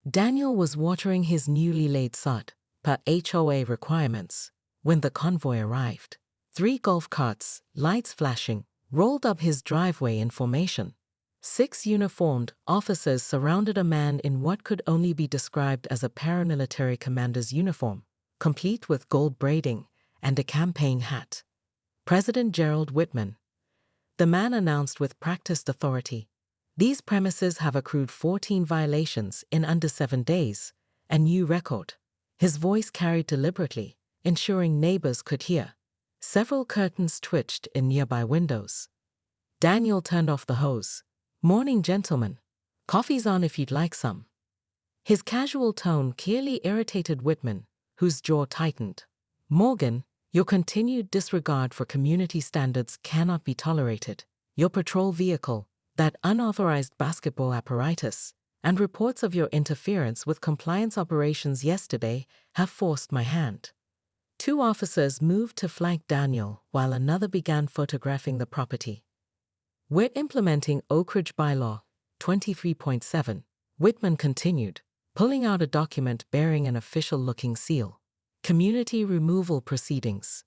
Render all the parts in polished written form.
Daniel was watering his newly laid sod, per HOA requirements, when the convoy arrived. 3 golf carts, lights flashing, rolled up his driveway in formation. 6 uniformed officers surrounded a man in what could only be described as a paramilitary commander's uniform, complete with gold braiding and a campaign hat. President Gerald Whitman. The man announced with practiced authority, "These premises have accrued 14 violations in under 7 days, a new record." His voice carried deliberately, ensuring neighbors could hear. Several curtains twitched in nearby windows. Daniel turned off the hose. "Morning, gentlemen. Coffee's on if you'd like some." His casual tone clearly irritated Whitman, whose jaw tightened. "Morgan, your continued disregard for community standards cannot be tolerated. Your patrol vehicle, that unauthorized basketball apparatus, and reports of your interference with compliance operations yesterday have forced my hand." 2 officers moved to flank Daniel while another began photographing the property. "We're implementing Oak Ridge Bylaw 23.7, Whitman continued, pulling out a document bearing an official-looking seal. "Community removal proceedings."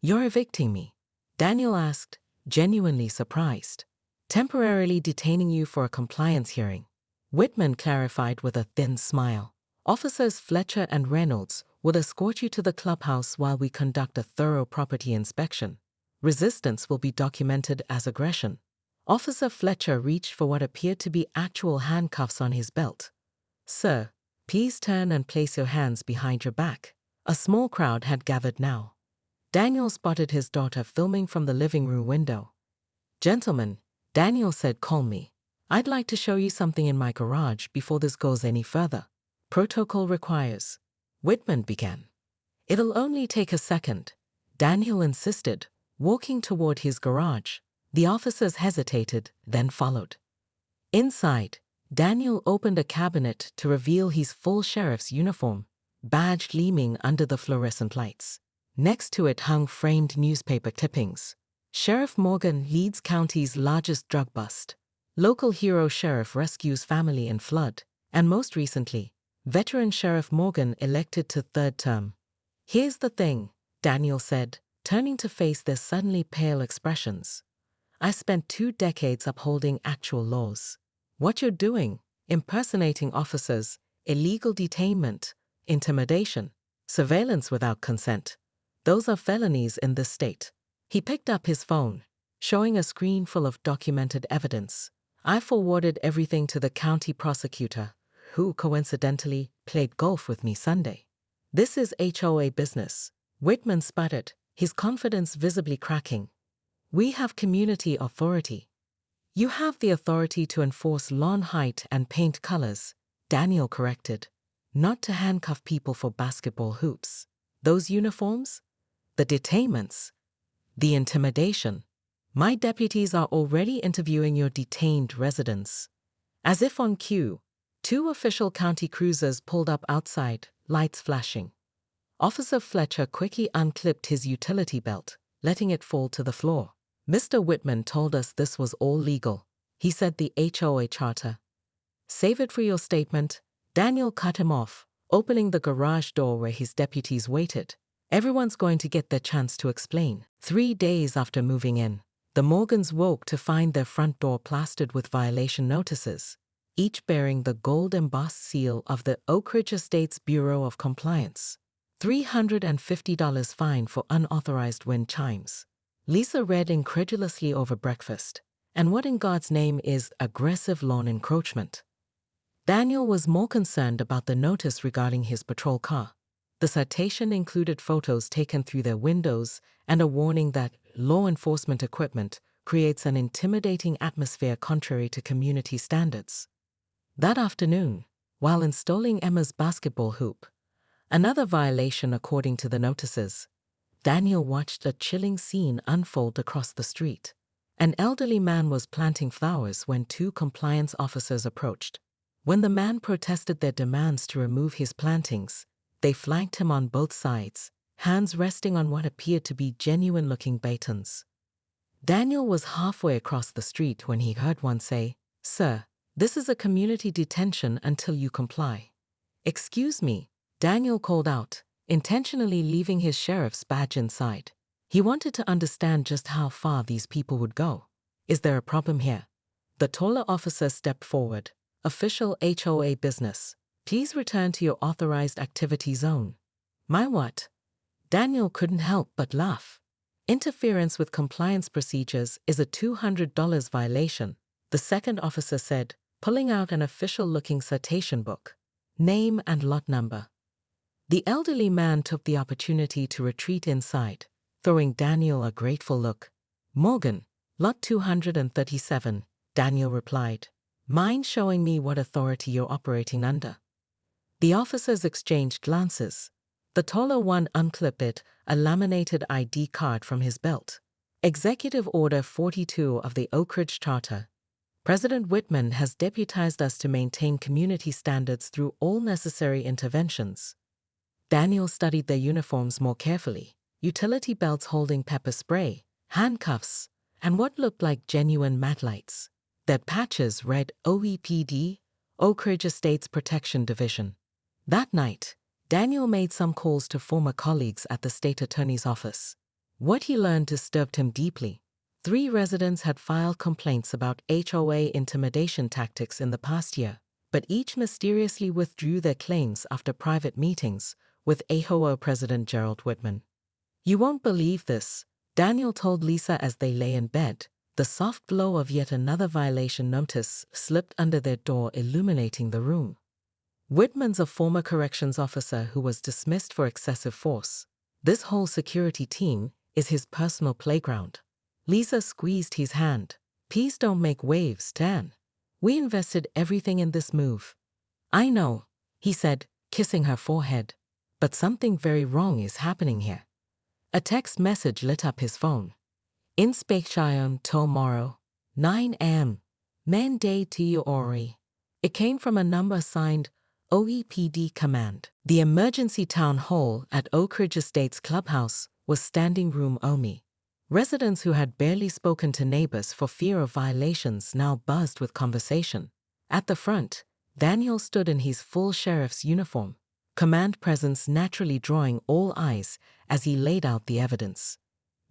"You're evicting me?" Daniel asked, genuinely surprised. "Temporarily detaining you for a compliance hearing," Whitman clarified with a thin smile. "Officers Fletcher and Reynolds will escort you to the clubhouse while we conduct a thorough property inspection. Resistance will be documented as aggression." Officer Fletcher reached for what appeared to be actual handcuffs on his belt. "Sir, please turn and place your hands behind your back." A small crowd had gathered now. Daniel spotted his daughter filming from the living room window. "Gentlemen," Daniel said calmly, "I'd like to show you something in my garage before this goes any further. Protocol requires." Whitman began. "It'll only take a second," Daniel insisted, walking toward his garage. The officers hesitated, then followed. Inside, Daniel opened a cabinet to reveal his full sheriff's uniform, badge gleaming under the fluorescent lights. Next to it hung framed newspaper clippings. "Sheriff Morgan leads county's largest drug bust." "Local hero sheriff rescues family in flood." And most recently, veteran Sheriff Morgan elected to 3rd term. "Here's the thing," Daniel said, turning to face their suddenly pale expressions. "I spent 2 decades upholding actual laws. What you're doing, impersonating officers, illegal detainment, intimidation, surveillance without consent, those are felonies in this state." He picked up his phone, showing a screen full of documented evidence. "I forwarded everything to the county prosecutor, who coincidentally played golf with me Sunday. This is HOA business." Whitman sputtered, his confidence visibly cracking. "We have community authority." "You have the authority to enforce lawn height and paint colors," Daniel corrected, "not to handcuff people for basketball hoops. Those uniforms? The detainments? The intimidation? My deputies are already interviewing your detained residents." As if on cue, 2 official county cruisers pulled up outside, lights flashing. Officer Fletcher quickly unclipped his utility belt, letting it fall to the floor. "Mr. Whitman told us this was all legal," he said, the HOA charter. "Save it for your statement." Daniel cut him off, opening the garage door where his deputies waited. "Everyone's going to get their chance to explain." 3 days after moving in, the Morgans woke to find their front door plastered with violation notices, each bearing the gold-embossed seal of the Oak Ridge Estates Bureau of Compliance. $350 fine for unauthorized wind chimes. Lisa read incredulously over breakfast. "And what in God's name is aggressive lawn encroachment?" Daniel was more concerned about the notice regarding his patrol car. The citation included photos taken through their windows and a warning that law enforcement equipment creates an intimidating atmosphere contrary to community standards. That afternoon, while installing Emma's basketball hoop, another violation according to the notices, Daniel watched a chilling scene unfold across the street. An elderly man was planting flowers when 2 compliance officers approached. When the man protested their demands to remove his plantings, they flanked him on both sides, hands resting on what appeared to be genuine-looking batons. Daniel was halfway across the street when he heard one say, "Sir, this is a community detention until you comply." "Excuse me," Daniel called out, intentionally leaving his sheriff's badge inside. He wanted to understand just how far these people would go. "Is there a problem here?" The taller officer stepped forward. "Official HOA business. Please return to your authorized activity zone." "My what?" Daniel couldn't help but laugh. "Interference with compliance procedures is a $200 violation," the second officer said, pulling out an official-looking citation book. "Name and lot number." The elderly man took the opportunity to retreat inside, throwing Daniel a grateful look. "Morgan, lot 237, Daniel replied. "Mind showing me what authority you're operating under?" The officers exchanged glances. The taller one unclipped a laminated ID card from his belt. "Executive Order 42 of the Oak Ridge Charter. President Whitman has deputized us to maintain community standards through all necessary interventions." Daniel studied their uniforms more carefully. Utility belts holding pepper spray, handcuffs, and what looked like genuine matlights. Their patches read OEPD, Oak Ridge Estates Protection Division. That night, Daniel made some calls to former colleagues at the state attorney's office. What he learned disturbed him deeply. 3 residents had filed complaints about HOA intimidation tactics in the past year, but each mysteriously withdrew their claims after private meetings with HOA President Gerald Whitman. "You won't believe this," Daniel told Lisa as they lay in bed. The soft glow of yet another violation notice slipped under their door, illuminating the room. "Whitman's a former corrections officer who was dismissed for excessive force. This whole security team is his personal playground." Lisa squeezed his hand. "Please don't make waves, Dan. We invested everything in this move." "I know," he said, kissing her forehead. "But something very wrong is happening here." A text message lit up his phone. "Inspection tomorrow, 9 a.m. Monday to Ori." It came from a number signed OEPD Command. The emergency town hall at Oak Ridge Estates Clubhouse was standing room only. Residents who had barely spoken to neighbors for fear of violations now buzzed with conversation. At the front, Daniel stood in his full sheriff's uniform, command presence naturally drawing all eyes as he laid out the evidence.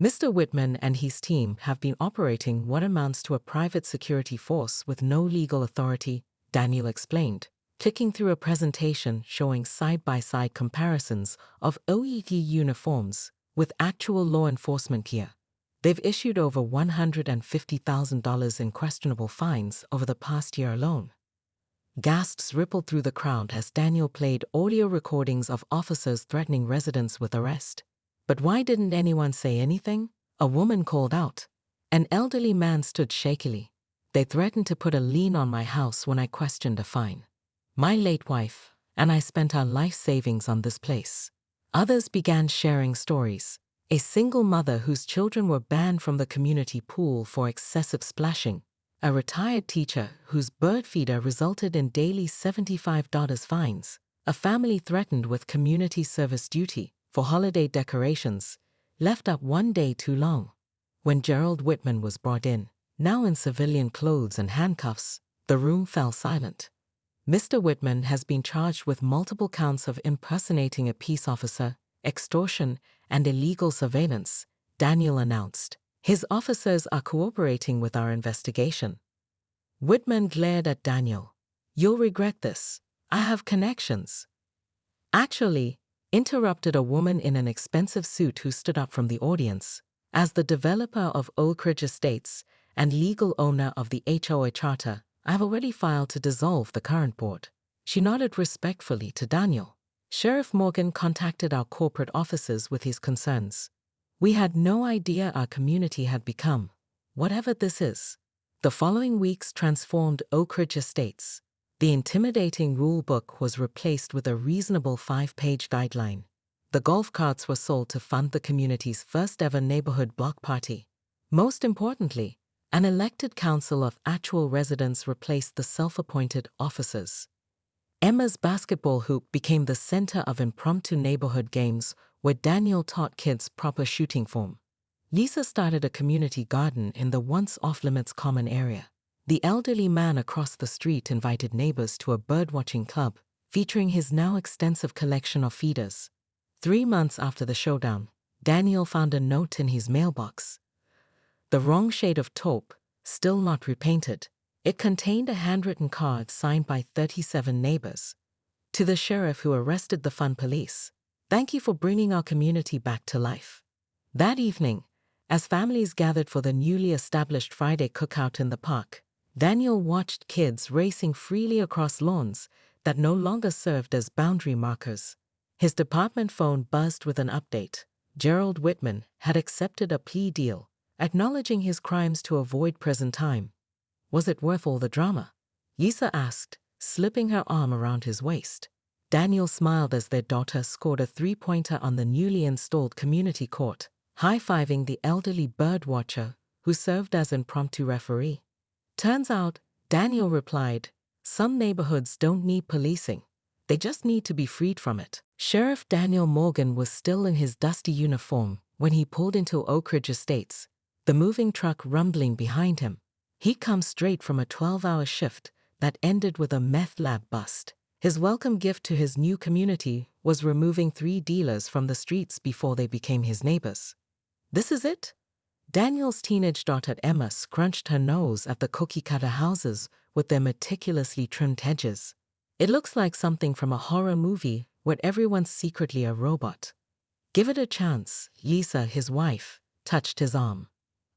"Mr. Whitman and his team have been operating what amounts to a private security force with no legal authority," Daniel explained, clicking through a presentation showing side-by-side comparisons of OED uniforms with actual law enforcement gear. "They've issued over $150,000 in questionable fines over the past year alone." Gasps rippled through the crowd as Daniel played audio recordings of officers threatening residents with arrest. "But why didn't anyone say anything?" a woman called out. An elderly man stood shakily. "They threatened to put a lien on my house when I questioned a fine. My late wife and I spent our life savings on this place." Others began sharing stories. A single mother whose children were banned from the community pool for excessive splashing. A retired teacher whose bird feeder resulted in daily $75 fines. A family threatened with community service duty for holiday decorations, left up one day too long. When Gerald Whitman was brought in, now in civilian clothes and handcuffs, the room fell silent. "Mr. Whitman has been charged with multiple counts of impersonating a peace officer, extortion, and illegal surveillance," Daniel announced. "His officers are cooperating with our investigation." Whitman glared at Daniel. "You'll regret this. I have connections." "Actually," interrupted a woman in an expensive suit who stood up from the audience, "as the developer of Oak Ridge Estates and legal owner of the HOA Charter, I have already filed to dissolve the current board." She nodded respectfully to Daniel. "Sheriff Morgan contacted our corporate offices with his concerns. We had no idea our community had become whatever this is." The following weeks transformed Oak Ridge Estates. The intimidating rule book was replaced with a reasonable 5-page guideline. The golf carts were sold to fund the community's first-ever neighborhood block party. Most importantly, an elected council of actual residents replaced the self-appointed officers. Emma's basketball hoop became the center of impromptu neighborhood games where Daniel taught kids proper shooting form. Lisa started a community garden in the once off-limits common area. The elderly man across the street invited neighbors to a birdwatching club, featuring his now extensive collection of feeders. 3 months after the showdown, Daniel found a note in his mailbox. The wrong shade of taupe, still not repainted. It contained a handwritten card signed by 37 neighbors. To the sheriff who arrested the fun police, thank you for bringing our community back to life. That evening, as families gathered for the newly established Friday cookout in the park, Daniel watched kids racing freely across lawns that no longer served as boundary markers. His department phone buzzed with an update. Gerald Whitman had accepted a plea deal, acknowledging his crimes to avoid prison time. Was it worth all the drama? Lisa asked, slipping her arm around his waist. Daniel smiled as their daughter scored a 3-pointer on the newly installed community court, high-fiving the elderly birdwatcher who served as impromptu referee. Turns out, Daniel replied, some neighborhoods don't need policing. They just need to be freed from it. Sheriff Daniel Morgan was still in his dusty uniform when he pulled into Oak Ridge Estates, the moving truck rumbling behind him. He'd come straight from a 12-hour shift that ended with a meth lab bust. His welcome gift to his new community was removing 3 dealers from the streets before they became his neighbors. This is it? Daniel's teenage daughter Emma scrunched her nose at the cookie-cutter houses with their meticulously trimmed hedges. It looks like something from a horror movie where everyone's secretly a robot. Give it a chance, Lisa, his wife, touched his arm.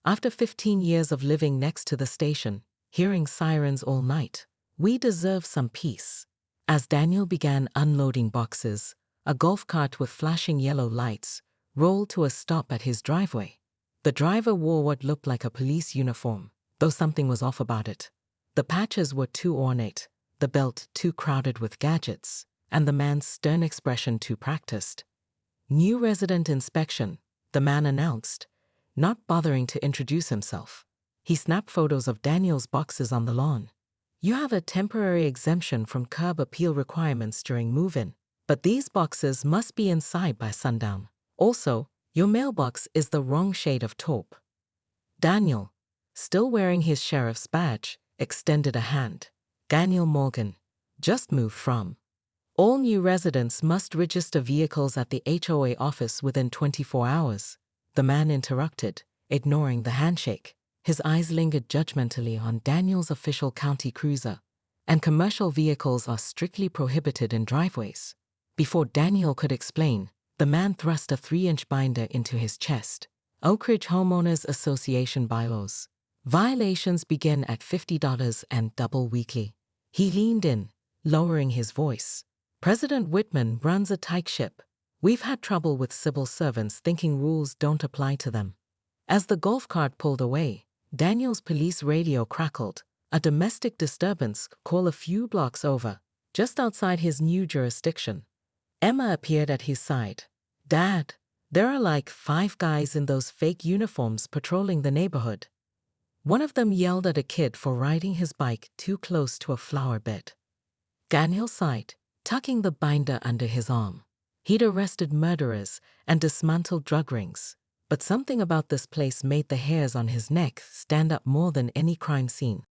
After 15 years of living next to the station, hearing sirens all night, we deserve some peace. As Daniel began unloading boxes, a golf cart with flashing yellow lights rolled to a stop at his driveway. The driver wore what looked like a police uniform, though something was off about it. The patches were too ornate, the belt too crowded with gadgets, and the man's stern expression too practiced. New resident inspection, the man announced, not bothering to introduce himself. He snapped photos of Daniel's boxes on the lawn. You have a temporary exemption from curb appeal requirements during move-in, but these boxes must be inside by sundown. Also, your mailbox is the wrong shade of taupe. Daniel, still wearing his sheriff's badge, extended a hand. Daniel Morgan, just moved from. All new residents must register vehicles at the HOA office within 24 hours. The man interrupted, ignoring the handshake. His eyes lingered judgmentally on Daniel's official county cruiser, and commercial vehicles are strictly prohibited in driveways. Before Daniel could explain, the man thrust a 3-inch binder into his chest. Oak Ridge Homeowners Association bylaws. Violations begin at $50 and double weekly. He leaned in, lowering his voice. President Whitman runs a tight ship. We've had trouble with civil servants thinking rules don't apply to them. As the golf cart pulled away, Daniel's police radio crackled. A domestic disturbance call a few blocks over, just outside his new jurisdiction. Emma appeared at his side. Dad, there are like 5 guys in those fake uniforms patrolling the neighborhood. One of them yelled at a kid for riding his bike too close to a flower bed. Daniel sighed, tucking the binder under his arm. He'd arrested murderers and dismantled drug rings, but something about this place made the hairs on his neck stand up more than any crime scene.